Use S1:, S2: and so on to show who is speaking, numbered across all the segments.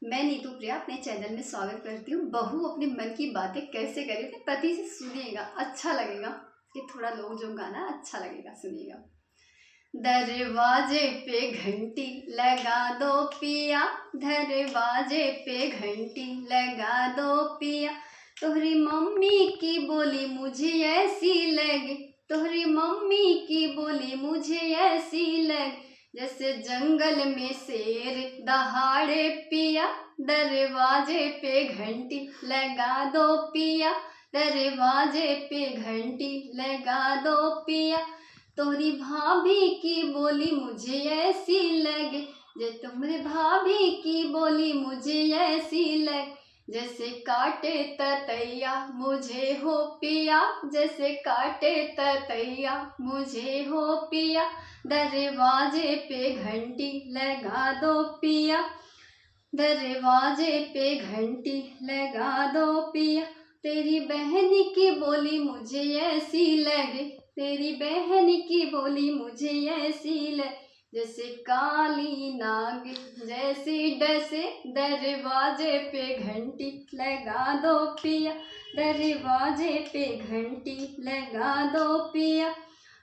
S1: मैं नीतू प्रिया अपने चैनल में स्वागत करती हूँ। बहू अपने मन की बातें कैसे करे अपने पति से सुनिएगा, अच्छा लगेगा। ये थोड़ा लोग जो गाना अच्छा लगेगा, सुनिएगा। दरवाजे पे घंटी लगा दो पिया, दरवाजे पे घंटी लगा दो पिया। तोहरी मम्मी की बोली मुझे ऐसी लगे, तोहरी मम्मी की बोली मुझे ऐसी लगे, जैसे जंगल में शेर दहाड़े पिया। दरवाजे पे घंटी लगा दो पिया, दरवाजे पे घंटी लगा दो पिया। तोरी भाभी की बोली मुझे ऐसी लगे, जे तुम्हारे भाभी की बोली मुझे ऐसी लगे, जैसे काटे ततैया मुझे हो पिया, जैसे काटे ततैया मुझे हो पिया। दरवाजे पे घंटी लगा दो पिया, दरवाजे पे घंटी लगा दो पिया। तेरी बहन की बोली मुझे ऐसी लगे, तेरी बहन की बोली मुझे ऐसी लगे, जैसे काली नाग जैसी डसे। दरवाजे पे घंटी लगा दो पिया, दरवाजे पे घंटी लगा दो पिया।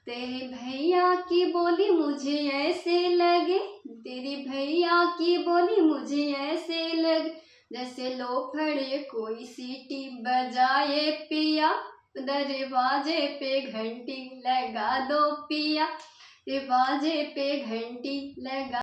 S1: तेरे भैया की बोली मुझे ऐसे लगे, तेरी भैया की बोली मुझे ऐसे लगे, जैसे लोफड़े कोई सीटी बजाए पिया। दरवाजे पे घंटी लगा दो पिया, दरवाजे पे घंटी लगा